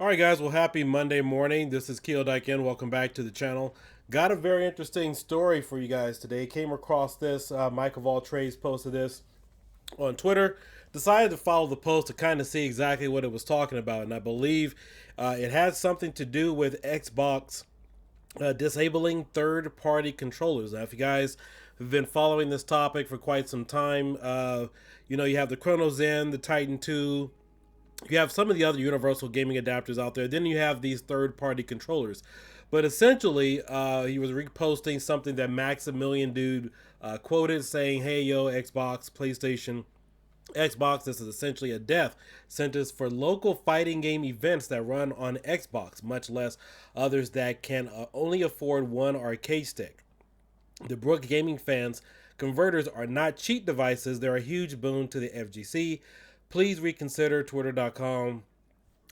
All right, guys. Well, happy Monday morning. This is kiodiekin. Welcome back to the channel. Got a very interesting story for you guys today. Came across this. Mike of All Trades posted this on Twitter. Decided to follow the post to kind of see exactly what it was talking about, and I believe it has something to do with Xbox disabling third-party controllers. Now, if you guys have been following this topic for quite some time, you have the cronuszen, the Titan 2. You have some of the other universal gaming adapters out there. Then you have these third-party controllers. But essentially, he was reposting something that Maximilian Dude quoted, saying, "Hey, yo, Xbox, PlayStation, Xbox, this is essentially a death sentence for local fighting game events that run on Xbox, much less others that can only afford one arcade stick. The Brook gaming fans converters are not cheat devices. They're a huge boon to the FGC. Please reconsider twitter.com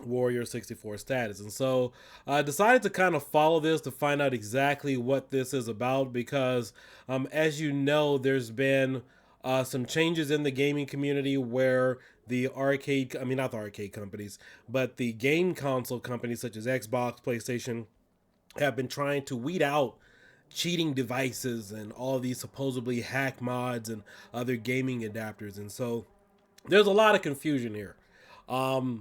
Warrior 64 status." And so I decided to kind of follow this to find out exactly what this is about because, as you know, there's been some changes in the gaming community where the arcade, I mean, not the arcade companies, but the game console companies such as Xbox, PlayStation have been trying to weed out cheating devices and all these supposedly hack mods and other gaming adapters. And so there's a lot of confusion here.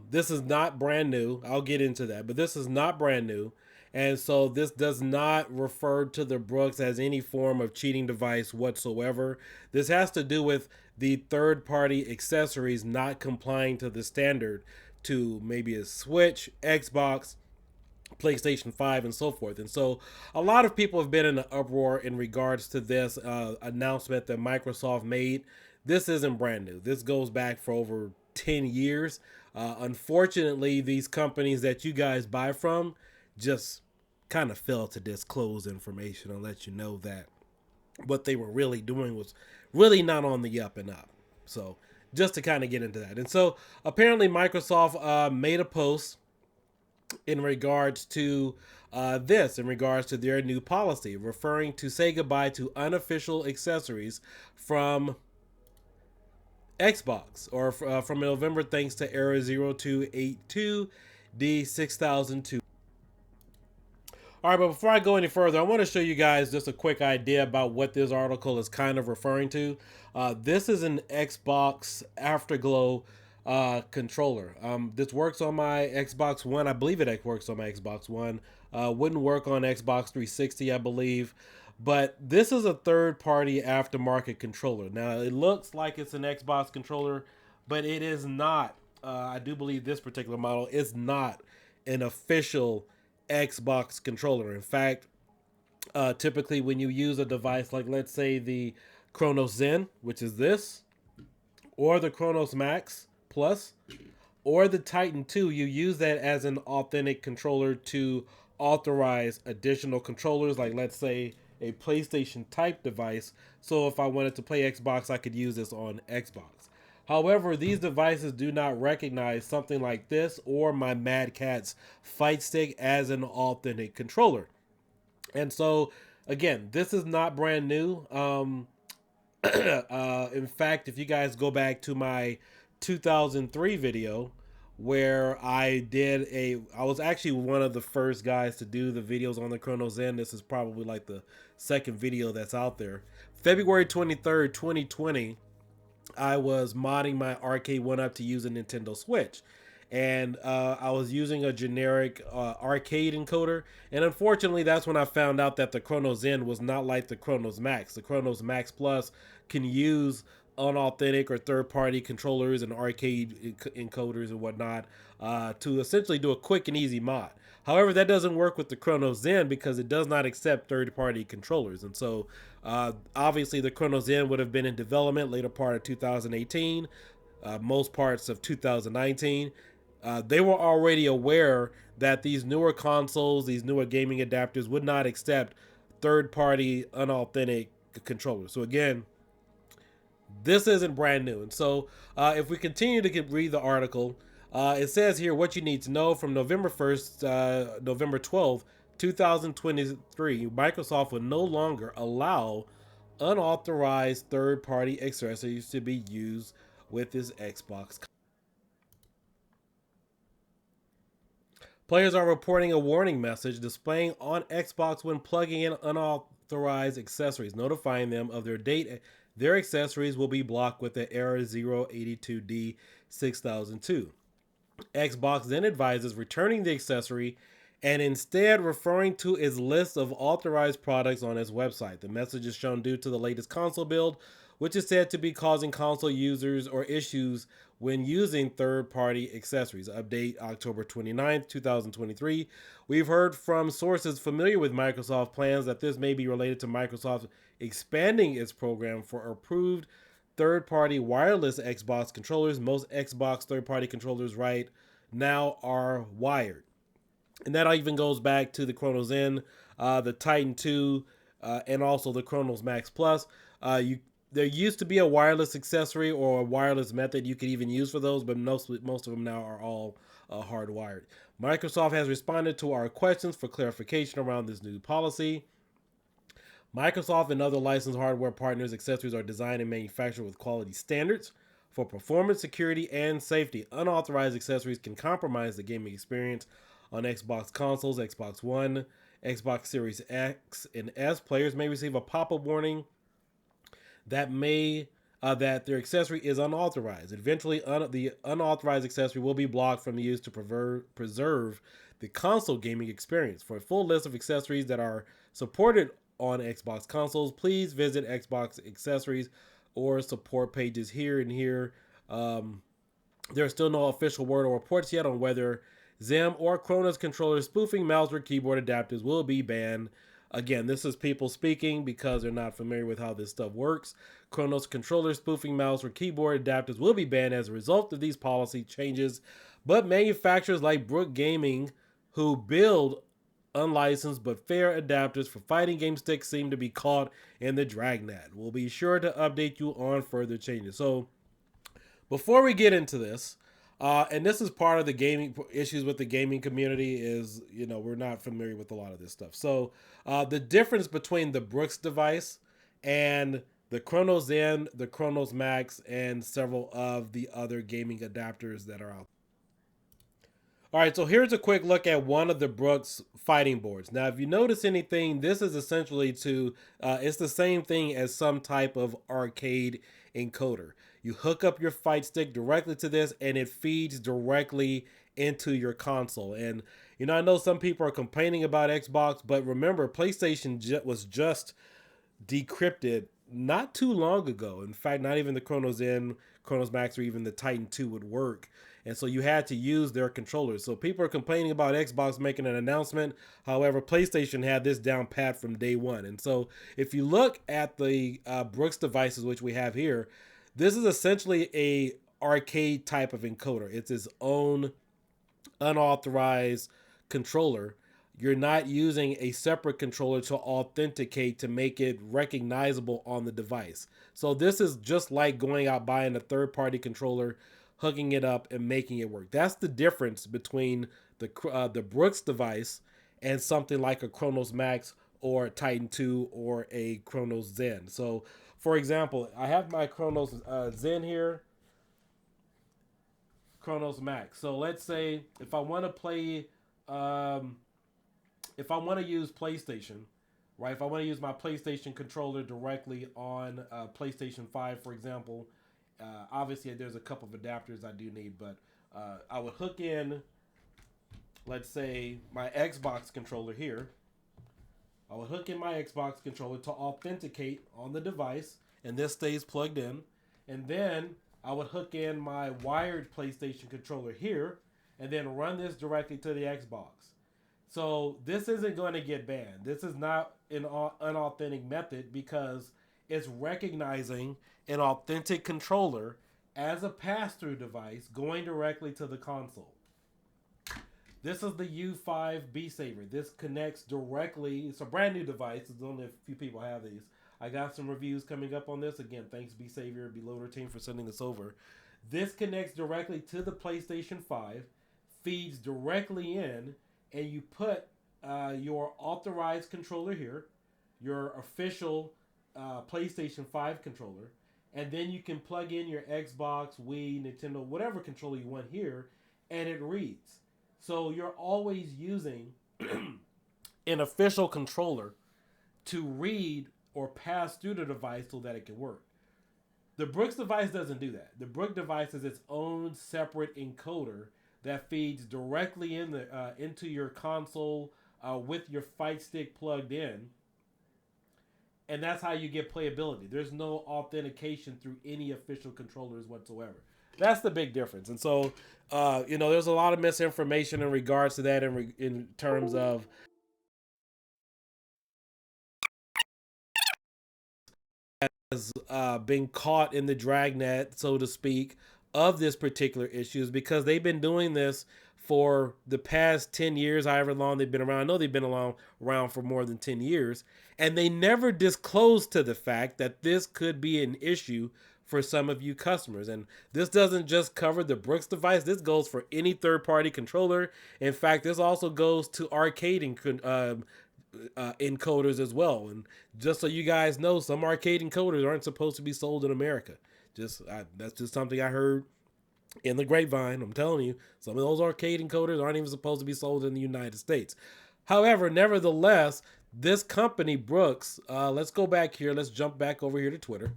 This is not brand new. I'll get into that, but this is not brand new. And so this does not refer to the Brooks as any form of cheating device whatsoever. This has to do with the third party accessories not complying to the standard to maybe a Switch, Xbox, PlayStation 5, and so forth. And so a lot of people have been in an uproar in regards to this announcement that Microsoft made. This isn't brand new. This goes back for over 10 years. Unfortunately, these companies that you guys buy from just kind of fail to disclose information and let you know that what they were really doing was really not on the up and up. So just to kind of get into that. And so apparently Microsoft made a post in regards to in regards to their new policy, referring to say goodbye to unofficial accessories from Xbox or from November, thanks to Era 0282 D6002. All right, but before I go any further, I want to show you guys just a quick idea about what this article is kind of referring to. This is an Xbox Afterglow controller. This works on my Xbox One. I believe it works on my Xbox One. Wouldn't work on Xbox 360, I believe. But this is a third-party aftermarket controller. Now, it looks like it's an Xbox controller, but it is not. I do believe this particular model is not an official Xbox controller. In fact, typically when you use a device like, let's say, the cronuszen, which is this, or the Chronos Max Plus, or the Titan 2, you use that as an authentic controller to authorize additional controllers, like, let's say, a PlayStation type device. So if I wanted to play Xbox, I could use this on Xbox. However, these devices do not recognize something like this or my Mad Catz Fight Stick as an authentic controller. And so, again, this is not brand new. In fact, if you guys go back to my 2003 video where I was actually one of the first guys to do the videos on the cronuszen. This is probably like the second video that's out there. February 23rd, 2020, I was modding my arcade one up to use a Nintendo Switch. And I was using a generic arcade encoder. And unfortunately, that's when I found out that the cronuszen was not like the Chronos Max. The Chronos Max Plus can use unauthentic or third-party controllers and arcade encoders and whatnot to essentially do a quick and easy mod. However, that doesn't work with the cronuszen because it does not accept third-party controllers. And so, obviously, the cronuszen would have been in development later part of 2018, most parts of 2019. They were already aware that these newer consoles, these newer gaming adapters would not accept third-party, unauthentic controllers. So again, this isn't brand new. And so if we continue to read the article, it says here what you need to know from November 1st, November 12th, 2023, Microsoft will no longer allow unauthorized third-party accessories to be used with this Xbox. Players are reporting a warning message displaying on Xbox when plugging in unauthorized accessories, notifying them of their date. Their accessories will be blocked with the error 082D6002. Xbox then advises returning the accessory and instead referring to its list of authorized products on its website. The message is shown due to the latest console build, which is said to be causing console users or issues when using third-party accessories. Update October 29th, 2023. We've heard from sources familiar with Microsoft plans that this may be related to Microsoft expanding its program for approved third-party wireless Xbox controllers. Most Xbox third-party controllers right now are wired. And that even goes back to the cronuszen, the Titan 2, and also the Chronos Max Plus. There used to be a wireless accessory or a wireless method you could even use for those, but most of them now are all hardwired. Microsoft has responded to our questions for clarification around this new policy. Microsoft and other licensed hardware partners' accessories are designed and manufactured with quality standards for performance, security, and safety. Unauthorized accessories can compromise the gaming experience on Xbox consoles, Xbox One, Xbox Series X and S. Players may receive a pop-up warning that their accessory is unauthorized. Eventually, the unauthorized accessory will be blocked from use to preserve the console gaming experience. For a full list of accessories that are supported on Xbox consoles, please visit Xbox accessories or support pages here and here. There's still no official word or reports yet on whether Zim or Cronus controller spoofing mouse or keyboard adapters will be banned. Again, this is people speaking because they're not familiar with how this stuff works. Chronos controller spoofing mouse or keyboard adapters will be banned as a result of these policy changes, but manufacturers like Brook Gaming, who build unlicensed but fair adapters for fighting game sticks, seem to be caught in the dragnet. We'll be sure to update you on further changes. So before we get into this, and this is part of the gaming issues with the gaming community is, we're not familiar with a lot of this stuff. So the difference between the Brooks device and the cronuszen, the Chronos Max, and several of the other gaming adapters that are out. All right, so here's a quick look at one of the Brooks fighting boards. Now, if you notice anything, this is essentially it's the same thing as some type of arcade encoder. You hook up your fight stick directly to this and it feeds directly into your console. And, I know some people are complaining about Xbox, but remember, PlayStation was just decrypted not too long ago. In fact, not even the cronuszen, Chronos Max, or even the Titan 2 would work. And so you had to use their controllers. So people are complaining about Xbox making an announcement. However, PlayStation had this down pat from day one. And so if you look at the Brooks devices, which we have here, this is essentially a arcade type of encoder. It's its own unauthorized controller. You're not using a separate controller to authenticate to make it recognizable on the device. So this is just like going out buying a third-party controller, hooking it up, and making it work. That's the difference between the Brooks device and something like a Chronos Max or a Titan 2 or a cronuszen. So, for example, I have my Chronos Zen here, Chronos Max. So let's say if I want to play, if I want to use PlayStation, right? If I want to use my PlayStation controller directly on PlayStation 5, for example, obviously there's a couple of adapters I do need, but I would hook in, let's say, my Xbox controller here. I would hook in my Xbox controller to authenticate on the device, and this stays plugged in. And then I would hook in my wired PlayStation controller here, and then run this directly to the Xbox. So this isn't going to get banned. This is not an unauthentic method because it's recognizing an authentic controller as a pass-through device going directly to the console. This is the U5 B-Saver. This connects directly. It's a brand new device. There's only a few people have these. I got some reviews coming up on this. Again, thanks B-Saver and Beloader team for sending this over. This connects directly to the PlayStation 5, feeds directly in, and you put your authorized controller here, your official PlayStation 5 controller, and then you can plug in your Xbox, Wii, Nintendo, whatever controller you want here, and it reads. So you're always using an official controller to read or pass through the device so that it can work. The Brook's device doesn't do that. The Brook device is its own separate encoder that feeds directly into your console with your fight stick plugged in, and that's how you get playability. There's no authentication through any official controllers whatsoever. That's the big difference. And so, there's a lot of misinformation in regards to that in terms of being caught in the dragnet, so to speak, of this particular issue is because they've been doing this for the past 10 years, however long they've been around. I know they've been around for more than 10 years, and they never disclosed to the fact that this could be an issue for some of you customers. And this doesn't just cover the Brooks device, this goes for any third party controller. In fact, this also goes to arcade encoders as well. And just so you guys know, some arcade encoders aren't supposed to be sold in America. That's just something I heard in the grapevine. I'm telling you, some of those arcade encoders aren't even supposed to be sold in the United States. However, nevertheless, this company, Brooks, let's go back here. Let's jump back over here to Twitter.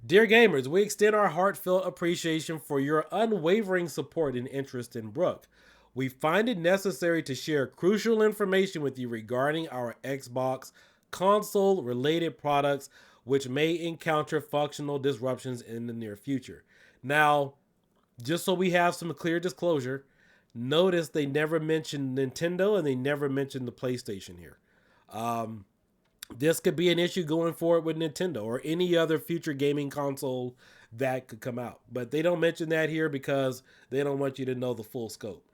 Dear gamers, we extend our heartfelt appreciation for your unwavering support and interest in Brook. We find it necessary to share crucial information with you regarding our Xbox console related products, which may encounter functional disruptions in the near future. Now, just so we have some clear disclosure, notice they never mentioned Nintendo and they never mentioned the PlayStation here. This could be an issue going forward with Nintendo or any other future gaming console that could come out. But they don't mention that here because they don't want you to know the full scope.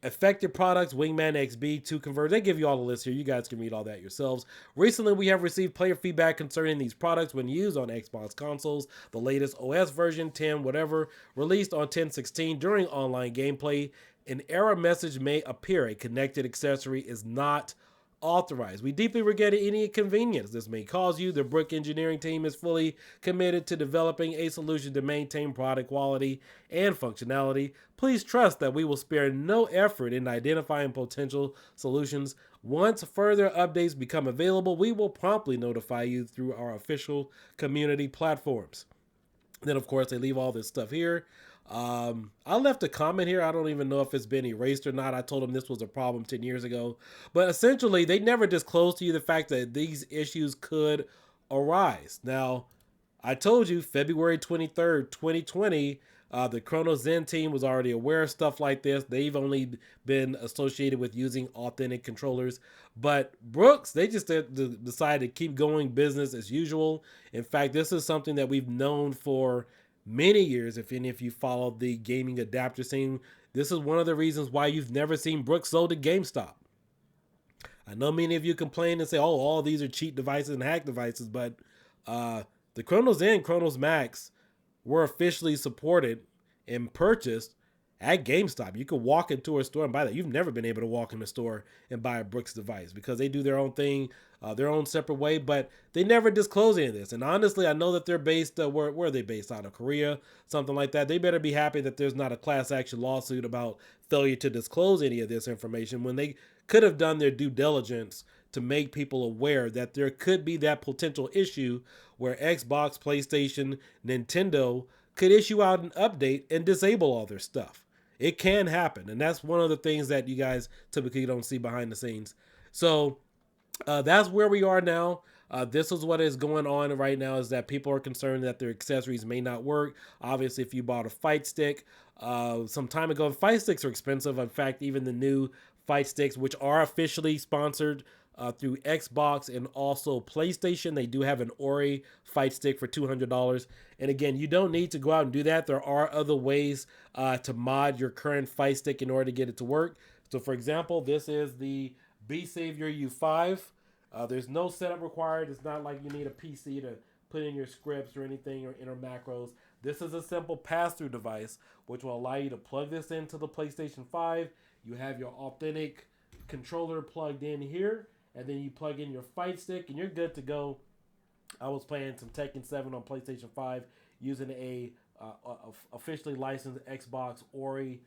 Affected products, Wingman XB, 2 converters. They give you all the list here. You guys can read all that yourselves. Recently, we have received player feedback concerning these products when used on Xbox consoles. The latest OS version, 10, whatever, released on 10/16 during online gameplay. An error message may appear. A connected accessory is not authorized. We deeply regret any inconvenience this may cause you. The Brook engineering team is fully committed to developing a solution to maintain product quality and functionality. Please trust that we will spare no effort in identifying potential solutions. Once further updates become available, we will promptly notify you through our official community platforms. Then, of course, they leave all this stuff here. I left a comment here. I don't even know if it's been erased or not. I told them this was a problem 10 years ago. But essentially, they never disclosed to you the fact that these issues could arise. Now, I told you February 23rd, 2020, the cronuszen team was already aware of stuff like this. They've only been associated with using authentic controllers. But Brooks, they just decided to keep going business as usual. In fact, this is something that we've known for many years. If any of you follow the gaming adapter scene, this is one of the reasons why you've never seen Brooks sold at GameStop. I know many of you complain and say, oh, all these are cheat devices and hack devices, but the cronuszen and Chronos Max were officially supported and purchased at GameStop. You could walk into a store and buy that. You've never been able to walk in a store and buy a Brooks device because they do their own thing, their own separate way, but they never disclose any of this. And honestly, I know that they're based, where are they based out of? Korea, something like that. They better be happy that there's not a class action lawsuit about failure to disclose any of this information when they could have done their due diligence to make people aware that there could be that potential issue where Xbox, PlayStation, Nintendo could issue out an update and disable all their stuff. It can happen, and that's one of the things that you guys typically don't see behind the scenes. So that's where we are now. This is what is going on right now, is that people are concerned that their accessories may not work. Obviously, if you bought a fight stick some time ago, fight sticks are expensive. In fact, even the new fight sticks, which are officially sponsored through Xbox and also PlayStation, they do have an Ori fight stick for $200. And again, you don't need to go out and do that. There are other ways to mod your current fight stick in order to get it to work. So for example, this is the Be Savior U5. There's no setup required. It's not like you need a PC to put in your scripts or anything or enter macros. This is a simple pass-through device which will allow you to plug this into the PlayStation 5. You have your authentic controller plugged in here, and then you plug in your fight stick and you're good to go. I was playing some Tekken 7 on PlayStation 5 using a officially licensed Xbox Ori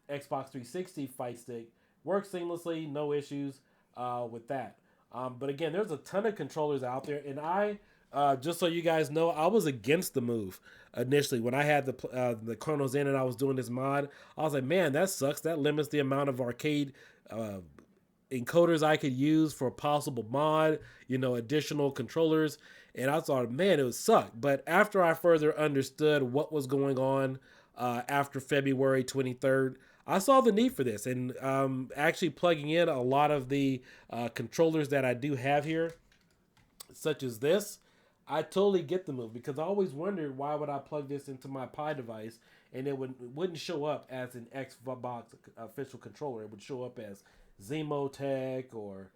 Xbox 360 fight stick works seamlessly, no issues with that. But again, there's a ton of controllers out there, and just so you guys know, I was against the move initially when I had the cronuszen and I was doing this mod. I was like, man, that sucks. That limits the amount of arcade encoders I could use for a possible mod, additional controllers. And I thought, man, it would suck. But after I further understood what was going on after February 23rd, I saw the need for this. And actually plugging in a lot of the controllers that I do have here, such as this, I totally get the move, because I always wondered, why would I plug this into my Pi device and it wouldn't show up as an Xbox official controller. It would show up as Zemotech or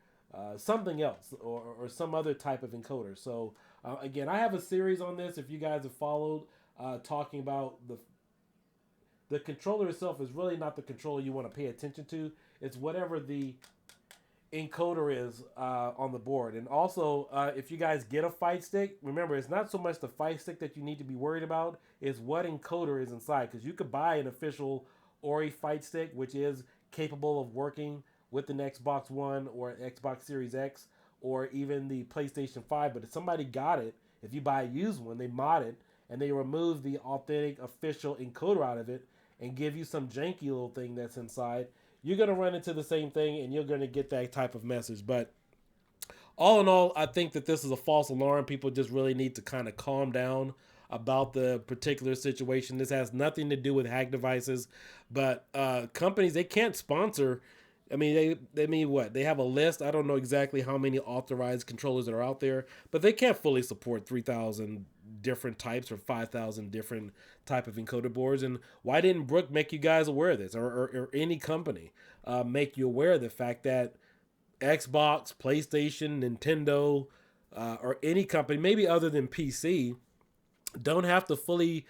something else, or some other type of encoder. So again, I have a series on this, if you guys have followed, talking about the controller itself is really not the controller you want to pay attention to. It's whatever the encoder is on the board. And also, if you guys get a fight stick, remember, it's not so much the fight stick that you need to be worried about, is what encoder is inside. Because you could buy an official Ori fight stick, which is capable of working with an Xbox One or Xbox Series X, or even the PlayStation 5. But if somebody got it, if you buy a used one, they mod it and they remove the authentic official encoder out of it and give you some janky little thing that's inside, you're going to run into the same thing and you're going to get that type of message. But all in all, I think that this is a false alarm. People just really need to kind of calm down about the particular situation. This has nothing to do with hack devices, but companies, they can't sponsor. I mean, they mean what? They have a list. I don't know exactly how many authorized controllers that are out there, but they can't fully support 3,000 different types or 5,000 different type of encoder boards. And why didn't Brook make you guys aware of this, or any company make you aware of the fact that Xbox, PlayStation, Nintendo, or any company, maybe other than PC, don't have to fully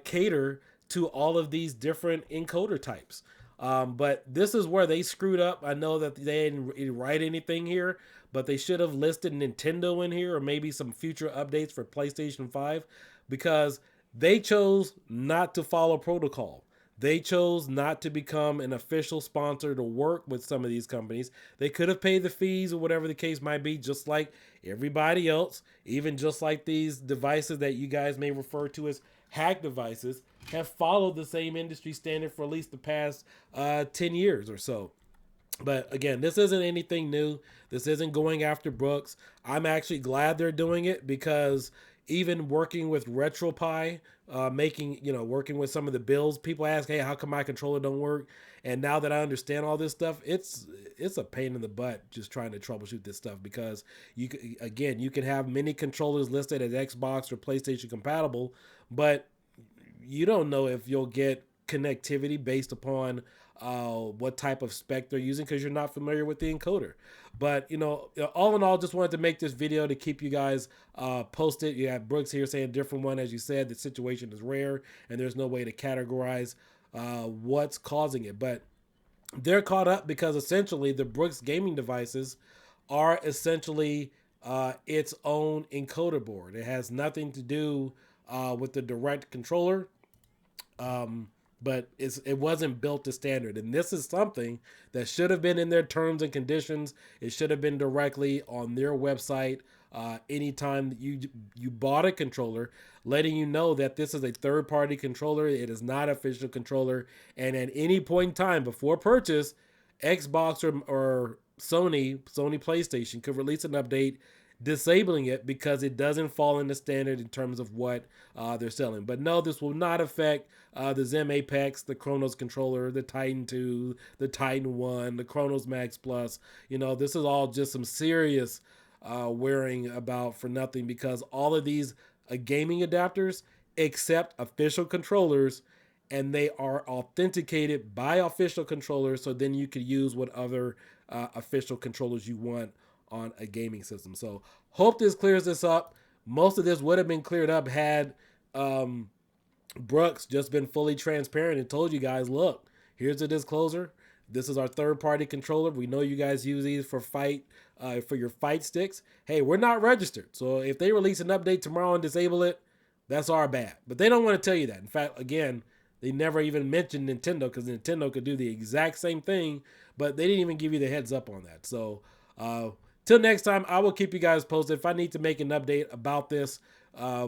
cater to all of these different encoder types. But this is where they screwed up. I know that they didn't write anything here, but they should have listed Nintendo in here, or maybe some future updates for PlayStation 5, because they chose not to follow protocol. They chose not to become an official sponsor to work with some of these companies. They could have paid the fees or whatever the case might be, just like everybody else, even just like these devices that you guys may refer to as hack devices, have followed the same industry standard for at least the past 10 years or so. But again, this isn't anything new. This isn't going after Brooks. I'm actually glad they're doing it, because even working with retropie, working with some of the builds, people ask, hey, how come my controller don't work? And now that I understand all this stuff, it's a pain in the butt just trying to troubleshoot this stuff, because you can have many controllers listed as Xbox or PlayStation compatible, but you don't know if you'll get connectivity based upon what type of spec they're using, because you're not familiar with the encoder. But all in all, just wanted to make this video to keep you guys posted. You have Brooks here saying a different one. As you said, the situation is rare and there's no way to categorize what's causing it. But they're caught up because essentially the Brooks gaming devices are essentially its own encoder board. It has nothing to do with the direct controller. But it wasn't built to standard. And this is something that should have been in their terms and conditions. It should have been directly on their website anytime that you bought a controller, letting you know that this is a third-party controller. It is not an official controller. And at any point in time before purchase, Xbox or Sony PlayStation could release an update disabling it because it doesn't fall in the standard in terms of what they're selling. But no, this will not affect the Zem Apex, the Chronos controller, the Titan 2, the Titan 1, the Chronos Max Plus. This is all just some serious worrying about for nothing, because all of these gaming adapters accept official controllers, and they are authenticated by official controllers, so then you could use what other official controllers you want on a gaming system. So hope this clears this up. Most of this would have been cleared up had Brooks just been fully transparent and told you guys, look, here's the disclosure. This is our third-party controller. We know you guys use these for your fight sticks. Hey, we're not registered. So if they release an update tomorrow and disable it, that's our bad. But they don't want to tell you that. In fact, again, They never even mentioned Nintendo because Nintendo could do the exact same thing, but they didn't even give you the heads up on that. So, till next time, I will keep you guys posted. If I need to make an update about this,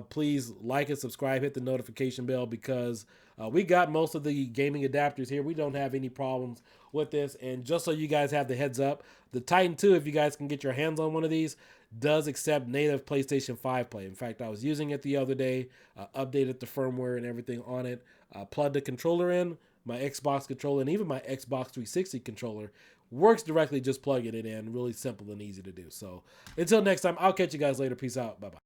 please like and subscribe, hit the notification bell because we got most of the gaming adapters here. We don't have any problems with this. And just so you guys have the heads up, the Titan 2, if you guys can get your hands on one of these, does accept native PlayStation 5 play. In fact, I was using it the other day, updated the firmware and everything on it, plugged the controller in, my Xbox controller, and even my Xbox 360 controller works directly just plugging it in. Really simple and easy to do. So until next time, I'll catch you guys later. Peace out. Bye-bye.